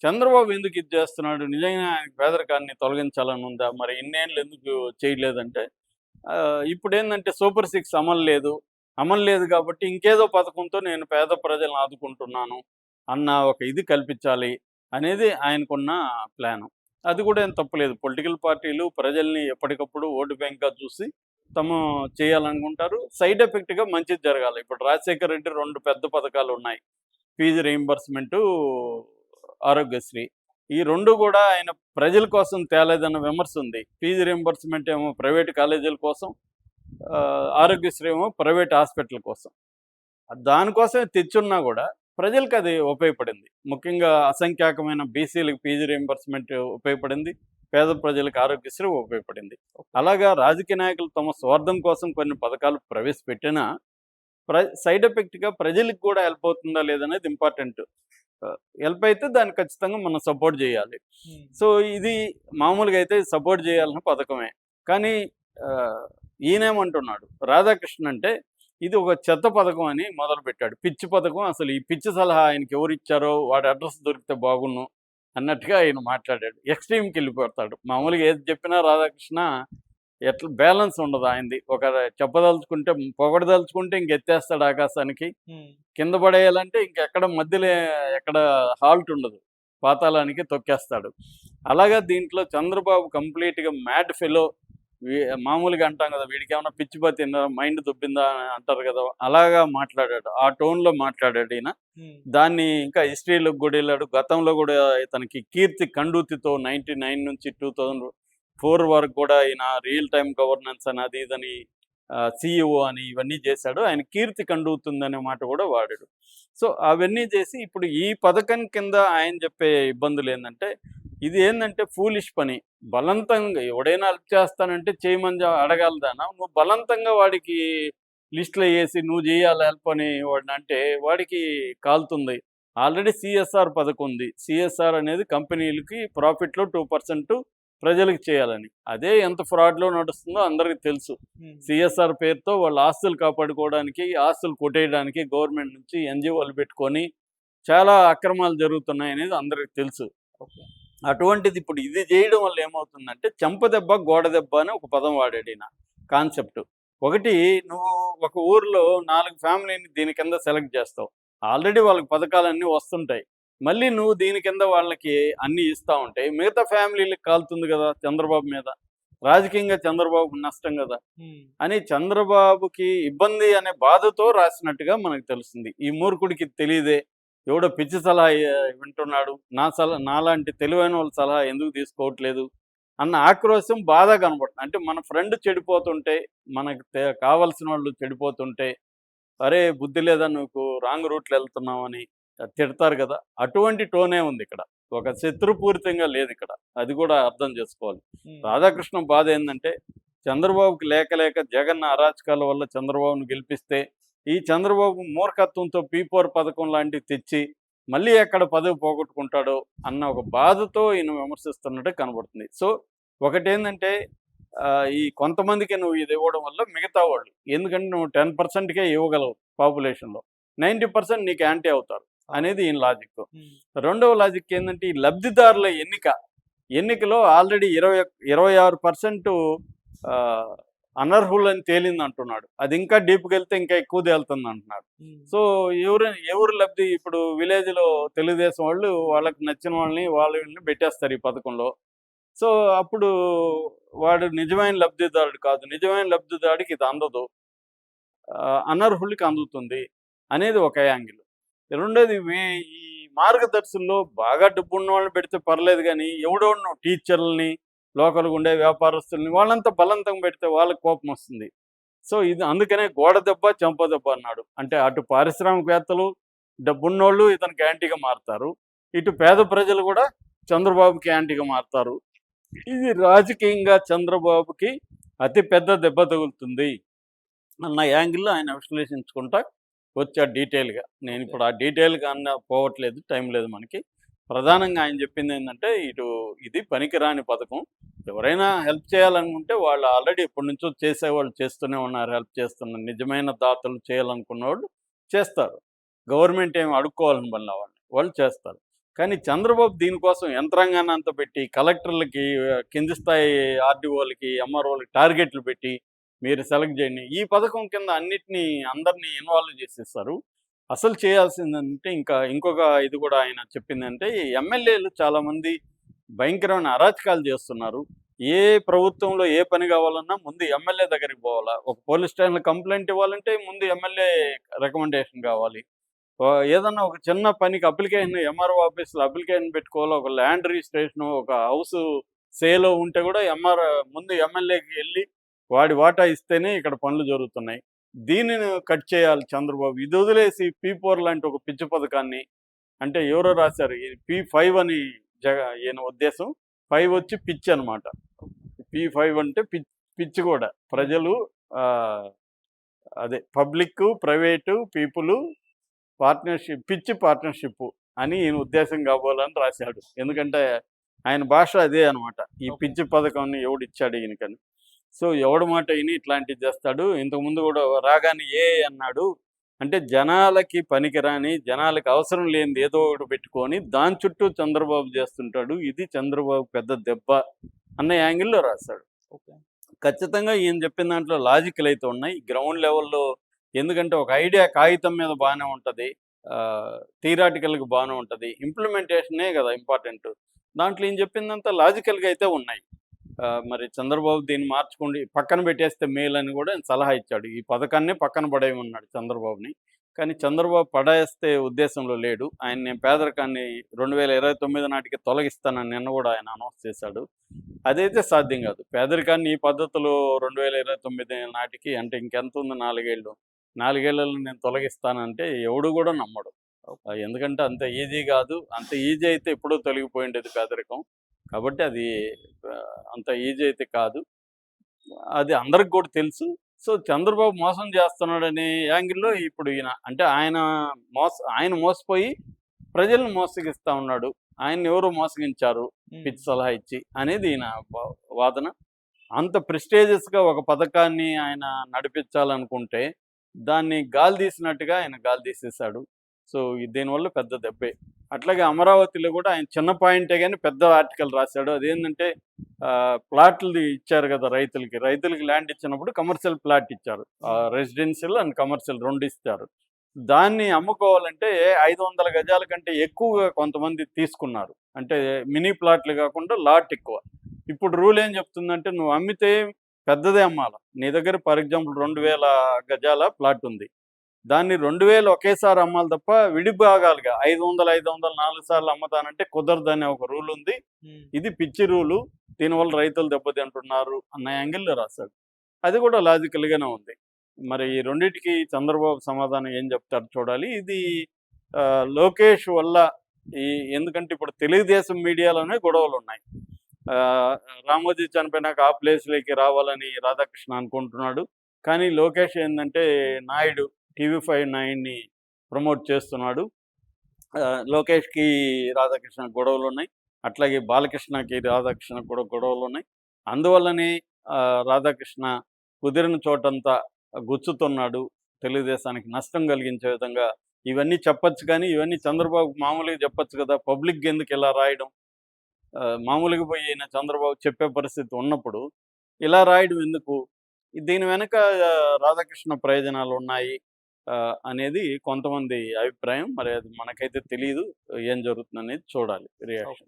చంద్రబాబు ఎందుకు ఇది చేస్తున్నాడు? నిజంగా ఆయన పేదరికాన్ని తొలగించాలని ఉందా? మరి ఇన్నేళ్ళు ఎందుకు చేయలేదంటే ఇప్పుడేందంటే సూపర్ సిక్స్ అమలు లేదు. అమలు లేదు కాబట్టి ఇంకేదో పథకంతో నేను పేద ప్రజలను ఆదుకుంటున్నాను అన్న ఒక ఇది కల్పించాలి అనేది ఆయనకున్న ప్లాను. అది కూడా ఏం తప్పులేదు. పొలిటికల్ పార్టీలు ప్రజల్ని ఎప్పటికప్పుడు ఓటు బ్యాంక్‌గా చూసి తాము చేయాలనుకుంటారు. సైడ్ ఎఫెక్ట్‌గా మంచిది జరగాలి. ఇప్పుడు రాజశేఖర్ రెడ్డి 2 పెద్ద పథకాలున్నాయి. Fee reimbursement, Aarogyasri. ఈ 2 గూడా ఆయన ప్రజల కోసం తేలేదన్న విమర్శ ఉంది. ఫీజు రీయింబర్స్‌మెంట్ ఏమో ప్రైవేట్ కాలేజీల కోసం, ఆరోగ్యశ్రీ ఏమో ప్రైవేట్ హాస్పిటల్ కోసం. దానికోసమే తెచ్చున్నా గూడా ప్రజలకది ఉపయోగపడింది. ముఖ్యంగా అసంఖ్యాకమైన బీసీలకు ఫీజు రీయింబర్స్‌మెంట్ ఉపయోగపడింది. పేద ప్రజలకు ఆరోగ్యశ్రీ ఉపయోగపడింది. అలాగా రాజకీయ నాయకులు తమ స్వార్థం కోసం కొన్ని పథకాలు ప్రవేశపెట్టినా సైడ్ ఎఫెక్ట్‌గా ప్రజలకి కూడా హెల్ప్ అవుతుందా లేదనేది ఇంపార్టెంట్. హెల్ప్ అయితే దాన్ని ఖచ్చితంగా మనం సపోర్ట్ జేయాలి. సో, ఇది మామూలుగా అయితే సపోర్ట్ జేయాల్సిన పథకమే. కానీ ఈయనేమంటున్నాడు, రాధాకృష్ణ అంటే ఇది ఒక చెత్త పథకం అని మొదలుపెట్టాడు. పిచ్చి పథకం, అసలు ఈ పిచ్చి సలహా ఆయనకి ఎవరిచ్చారో వాడి అడ్రస్ దొరికితే బాగున్ను అన్నట్టుగా ఆయన మాట్లాడాడు. ఎక్స్‌ట్రీమ్‌కెళ్ళిపోతాడు. మామూలుగా ఏది చెప్పినా రాధాకృష్ణ ఎట్లా బ్యాలెన్స్ ఉండదు ఆయనది. ఒక చెప్పదలుచుకుంటే పొగడదలుచుకుంటే ఇంకెత్తేస్తాడు ఆకాశానికి. కింద పడేయాలంటే ఇంకెక్కడ మధ్యలో ఎక్కడ హాల్ట్ ఉండదు. పాతాళానికి తొక్కేస్తాడు. అలాగా దీంట్లో చంద్రబాబు కంప్లీట్‌గా మ్యాడ్ ఫెలో. మామూలుగా అంటాం కదా! వీడికేమన్నా పిచ్చి పట్టిందా, మైండ్ దొబ్బిందా అని అంటారు కదా! అలాగా మాట్లాడాడు. ఆ టోన్‌లో మాట్లాడాడు ఈయన. దాన్ని ఇంకా హిస్టరీలోకి కూడా వెళ్ళాడు. గతంలో కూడా ఇతనికి కీర్తి కండూతితో 99 నుంచి 2004 వరకు కూడా ఈయన రియల్ టైమ్ గవర్నెన్స్ అని అది ఇదని సీఈఓ అని ఇవన్నీ చేశాడు. ఆయన కీర్తి కండుతుందనే మాట కూడా వాడాడు. సో, అవన్నీ చేసి ఇప్పుడు ఈ పథకం కింద ఆయన చెప్పే ఇబ్బందులేందంటే, ఇది ఏందంటే ఫూలిష్ పని. బలవంతంగా ఎవడైనా హెల్ప్ చేస్తానంటే చేయమని అడగాలిదానా? నువ్వు బలవంతంగా వాడికి లిస్ట్‌లో ఏసి నువ్వు జేయాలి హెల్ప్ అని వాడినంటే వాడికి కాలుతుంది. ఆల్రెడీ సీఎస్ఆర్ పథకం ఉంది. సీఎస్ఆర్ అనేది కంపెనీలకి ప్రాఫిట్‌లో 2% ప్రజలకు చేయాలని. అదే ఎంత ఫ్రాడ్‌లో నడుస్తుందో అందరికి తెలుసు. సీఎస్ఆర్ పేరుతో వాళ్ళ ఆస్తులు కాపాడుకోవడానికి, ఆస్తులు కొట్టేయడానికి గవర్నమెంట్ నుంచి ఎన్‌జీఓలు పెట్టుకొని చాలా అక్రమాలు జరుగుతున్నాయనేది అందరికి తెలుసు. అటువంటిది ఇప్పుడు ఇది చేయడం వల్ల ఏమవుతుందంటే చెంపదెబ్బ, గోడ దెబ్బ అని ఒక పదం వాడాడు ఈయన కాన్సెప్ట్. ఒకటి, నువ్వు ఒక ఊర్లో 4 ఫ్యామిలీని దీని కింద సెలెక్ట్ చేస్తావు. ఆల్రెడీ వాళ్ళకి పథకాలన్నీ వస్తుంటాయి. మళ్ళీ నువ్వు దీని కింద వాళ్ళకి అన్నీ ఇస్తా ఉంటే మిగతా ఫ్యామిలీలకి కాలుతుంది కదా చంద్రబాబు మీద. రాజకీయంగా చంద్రబాబుకి నష్టం కదా అని చంద్రబాబుకి ఇబ్బంది అనే బాధతో రాసినట్టుగా మనకు తెలుస్తుంది. ఈ మూర్ఖుడికి తెలియదే, ఎవడో పిచ్చి సలహా వింటున్నాడు, నాలాంటి తెలివైన వాళ్ళ సలహా ఎందుకు తీసుకోవట్లేదు అన్న ఆక్రోశం బాధ కనబడుతుంది. అంటే మన ఫ్రెండ్ చెడిపోతుంటే, మనకు కావలసిన వాళ్ళు చెడిపోతుంటే, అరే బుద్ధి లేదా నువ్వు రాంగ్ రూట్లో వెళ్తున్నావని తిడతారు కదా! అటువంటి టోనే ఉంది ఇక్కడ. ఒక శత్రుపూరితంగా లేదు ఇక్కడ. అది కూడా అర్థం చేసుకోవాలి. రాధాకృష్ణ బాధ ఏందంటే, చంద్రబాబుకి లేక లేక జగన్ అరాచకాల వల్ల చంద్రబాబును గెలిపిస్తే, ఈ చంద్రబాబు మూర్ఖత్వంతో పీ4 పథకం లాంటివి తెచ్చి మళ్ళీ ఎక్కడ పదవి పోగొట్టుకుంటాడో అన్న ఒక బాధతో ఈయన విమర్శిస్తున్నట్టు కనబడుతుంది. సో, ఒకటేందంటే ఈ కొంతమందికి నువ్వు ఇది ఇవ్వడం వల్ల మిగతా వాళ్ళు, ఎందుకంటే నువ్వు 10%కే ఇవ్వగలవు పాపులేషన్‌లో. 90% నీకు యాంటీ అవుతారు అనేది ఈయన లాజిక్. రెండవ లాజిక్ ఏందంటే ఈ లబ్ధిదారుల ఎన్నికలో ఆల్రెడీ 26% అనర్హులని తేలింది అంటున్నాడు. అది ఇంకా డీప్‌గా వెళ్తే ఇంకా ఎక్కువ తేలుతుంది అంటున్నాడు. సో, ఎవరు లబ్ధి ఇప్పుడు విలేజ్‌లో తెలుగుదేశం వాళ్ళు వాళ్ళకి నచ్చిన వాళ్ళని వీళ్ళని పెట్టేస్తారు ఈ పథకంలో. సో, అప్పుడు వాడు నిజమైన లబ్ధిదారుడు కాదు. నిజమైన లబ్ధిదారుడికి ఇది అందదు. అనర్హులకి అందుతుంది అనేది ఒక యాంగిల్. రెండోది ఈ మార్గదర్శుల్లో బాగా డబ్బున్న వాళ్ళని పెడితే పర్లేదు గానీ, ఎవడెవడినో టీచర్లని, లోకల్‌గా ఉండే వ్యాపారస్తుల్ని వాళ్ళంతా బలవంతంగా పెడితే వాళ్ళకి కోపమొస్తుంది. సో, ఇది అందుకనే గోడ దెబ్బ, చెంప దెబ్బ అన్నాడు. అంటే అటు పారిశ్రామికవేత్తలు, డబ్బున్నోళ్ళు ఇతనికి యాంటీగా మారతారు. ఇటు పేద ప్రజలు కూడా చంద్రబాబుకి యాంటీగా మారతారు. ఇది రాజకీయంగా చంద్రబాబుకి అతి పెద్ద దెబ్బ తగులుతుంది అన్న యాంగిల్‌లో ఆయన విశ్లేషించుకుంటా వచ్చాడు డీటెయిల్‌గా. నేనిప్పుడు ఆ డీటెయిల్‌గా పోవట్లేదు, టైం లేదు మనకి. ప్రధానంగా ఆయన చెప్పిందేందంటే, ఇది పనికిరాని పథకం. ఎవరైనా హెల్ప్ చేయాలనుకుంటే వాళ్ళు ఆల్రెడీ ఎప్పటినుంచో చేసేవాళ్ళు చేస్తూనే ఉన్నారు. హెల్ప్ చేస్తున్నారు. నిజమైన దాతలు చేయాలనుకున్నోళ్ళు చేస్తారు. గవర్నమెంట్ ఏమి అడుక్కోవాలని పనిలే వాళ్ళని. వాళ్ళు చేస్తారు. కానీ చంద్రబాబు దీనికోసం యంత్రాంగాన్ని అంతా పెట్టి కలెక్టర్లకి, కింది స్థాయి ఆర్డీఓలకి, ఎంఆర్ఓలకి టార్గెట్లు పెట్టి మీరు సెలెక్ట్ చేయండి. ఈ పథకం కింద అన్నిటిని అందరినీ ఇన్వాల్వ్ చేసేస్తారు. అసలు చేయాల్సిందంటే ఇంకొక ఇది కూడా ఆయన చెప్పిందంటే, ఈ ఎమ్మెల్యేలు చాలామంది భయంకరమైన అరాచకాలు చేస్తున్నారు. ఏ ప్రభుత్వంలో ఏ పని కావాలన్నా ముందు ఎమ్మెల్యే దగ్గరికి పోవాలా. ఒక పోలీస్ స్టేషన్‌లో కంప్లెయింట్ ఇవ్వాలంటే ముందు ఎమ్మెల్యే రికమెండేషన్ కావాలి. ఏదన్నా ఒక చిన్న పనికి అప్లికేషన్ ఎంఆర్ఓ ఆఫీస్‌లో అప్లికేషన్ పెట్టుకోవాలి. ఒక ల్యాండ్ రిజిస్ట్రేషను, ఒక హౌసు సేలో ఉంటే కూడా ముందు ఎమ్మెల్యేకి ఎళ్లి వాడి వాటా ఇస్తేనే ఇక్కడ పనులు జరుగుతున్నాయి. దీనిని కట్ చేయాలి చంద్రబాబు. ఇది వదిలేసి P4 లాంటి ఒక పిచ్చి పథకాన్ని, అంటే ఎవరో రాశారు. ఈ P5 అని ఈయన ఉద్దేశం. 5 వచ్చి పిచ్చి అనమాట. P5 అంటే పిచ్చి కూడా. ప్రజలు అదే పబ్లిక్కు, ప్రైవేటు, పీపులు పిచ్చి పార్ట్నర్‌షిప్ అని ఈయన ఉద్దేశం కాబోలని రాశాడు. ఎందుకంటే ఆయన భాష అదే అనమాట. ఈ పిచ్చి పథకాన్ని ఎవడిచ్చాడు ఈయనకని. సో ఎవడి మాట విని ఇట్లాంటివి చేస్తాడు. ఇంతకుముందు కూడా రాగానే అన్నాడు. అంటే జనాలకి పనికిరాని, జనాలకి అవసరం లేనిది ఏదో ఒకటి పెట్టుకొని దాని చుట్టూ చంద్రబాబు చేస్తుంటాడు. ఇది చంద్రబాబు పెద్ద దెబ్బ అన్న యాంగిల్‌లో రాశాడు. ఖచ్చితంగా ఈయన చెప్పిన దాంట్లో లాజిక్‌లు అయితే ఉన్నాయి. గ్రౌండ్ లెవెల్‌లో ఎందుకంటే ఒక ఐడియా కాగితం మీద బాగానే ఉంటుంది. థియరాటికల్‌గా బాగానే ఉంటుంది. ఇంప్లిమెంటేషనే కదా ఇంపార్టెంట్. దాంట్లో ఈయన చెప్పిందంతా లాజికల్‌గా అయితే ఉన్నాయి. మరి చంద్రబాబు దీన్ని మార్చుకోండి, పక్కన పెట్టేస్తే మేలని కూడా ఆయన సలహా ఇచ్చాడు. ఈ పథకాన్నే పక్కన పడేయమన్నాడు చంద్రబాబుని. కానీ చంద్రబాబు పడేస్తే ఉద్దేశంలో లేడు. నేను పేదరికాన్ని 2029 నాటికి తొలగిస్తానని నిన్న కూడా ఆయన అనౌన్స్ చేశాడు. అదైతే సాధ్యం కాదు. పేదరికాన్ని ఈ పద్ధతిలో 2029 నాటికి, అంటే ఇంకెంత ఉంది 4 ఏళ్ళు. 4 ఏళ్లలో నేను తొలగిస్తానంటే ఎవడు కూడా నమ్మడు. ఎందుకంటే అంత ఈజీ కాదు. అంత ఈజీ అయితే ఎప్పుడో తొలగిపోయి ఉండేది పేదరికం. కాబట్టి అది అంత ఈజీ అయితే కాదు. అది అందరికి కూడా తెలుసు. సో చంద్రబాబు మోసం చేస్తున్నాడనే యాంగిల్‌లో ఇప్పుడు ఈయన, అంటే ఆయన మోసపోయి ప్రజలను మోసగిస్తా ఉన్నాడు. ఆయన్ని ఎవరో మోసగించారు పిచ్చి సలహా ఇచ్చి అనేది ఈయన వాదన. అంత ప్రెస్టీజియస్‌గా ఒక పథకాన్ని ఆయన నడిపించాలనుకుంటే దాన్ని గాలి తీసినట్టుగా ఆయన గాలి తీసేశాడు. సో దీనివల్ల పెద్ద దెబ్బే. అట్లాగే అమరావతిలో కూడా ఆయన చిన్న పాయింటే కానీ పెద్ద ఆర్టికల్ రాశాడు. అదేంటంటే ప్లాట్లు ఇచ్చారు కదా రైతులకి ల్యాండ్ ఇచ్చినప్పుడు కమర్షియల్ ప్లాట్ ఇచ్చారు. రెసిడెన్షియల్ అండ్ కమర్షియల్ 2 ఇస్తారు. దాన్ని అమ్ముకోవాలంటే 500 గజాల కంటే ఎక్కువగా కొంతమంది తీసుకున్నారు. అంటే మినీ ప్లాట్లు కాకుండా లాట్ ఎక్కువ. ఇప్పుడు రూల్ ఏం చెప్తుందంటే నువ్వు అమ్మితే పెద్దదే అమ్మాల. నీ దగ్గర ఫర్ ఎగ్జాంపుల్ 2000 గజాల ప్లాట్ ఉంది. దాన్ని 2000 ఒకేసారి అమ్మాలి తప్ప విడిభాగాలుగా 500, 500 4 సార్లు అమ్ముతానంటే కుదరదనే ఒక రూల్ ఉంది. ఇది పిచ్చి రూలు. దీనివల్ల రైతులు దెబ్బతింటున్నారు అన్న యాంగిల్లో రాశాడు. అది కూడా లాజికల్‌గానే ఉంది. మరి ఈ రెండిటికి చంద్రబాబు సమాధానం ఏం చెప్తారో చూడాలి. ఇది లోకేష్ వల్ల ఎందుకంటే ఇప్పుడు తెలుగుదేశం మీడియాలోనే గొడవలున్నాయి. రామోజీ చనిపోయినాక ఆ ప్లేస్‌లోకి రావాలని రాధాకృష్ణ అనుకుంటున్నాడు. కానీ లోకేష్ ఏందంటే నాయుడు, TV5 నాయుడిని ప్రమోట్ చేస్తున్నాడు. లోకేష్‌కి రాధాకృష్ణ గొడవలున్నాయి. అట్లాగే బాలకృష్ణకి రాధాకృష్ణకి కూడా గొడవలున్నాయి. అందువల్లనే రాధాకృష్ణ కుదిరిన చోటంతా గుచ్చుతున్నాడు. తెలుగుదేశానికి నష్టం కలిగించే విధంగా ఇవన్నీ చెప్పొచ్చు. కానీ ఇవన్నీ చంద్రబాబు మామూలుగా చెప్పొచ్చు కదా. పబ్లిక్‌గా ఎందుకు ఇలా రాయడం? మామూలుగా పోయి ఈయన చంద్రబాబు చెప్పే పరిస్థితి ఉన్నప్పుడు ఇలా రాయడం ఎందుకు? దీని వెనక రాధాకృష్ణ ప్రయోజనాలు ఉన్నాయి అనేది కొంతమంది అభిప్రాయం. మరి అది మనకైతే తెలీదు. ఏం జరుగుతుందనేది చూడాలి రియాక్షన్.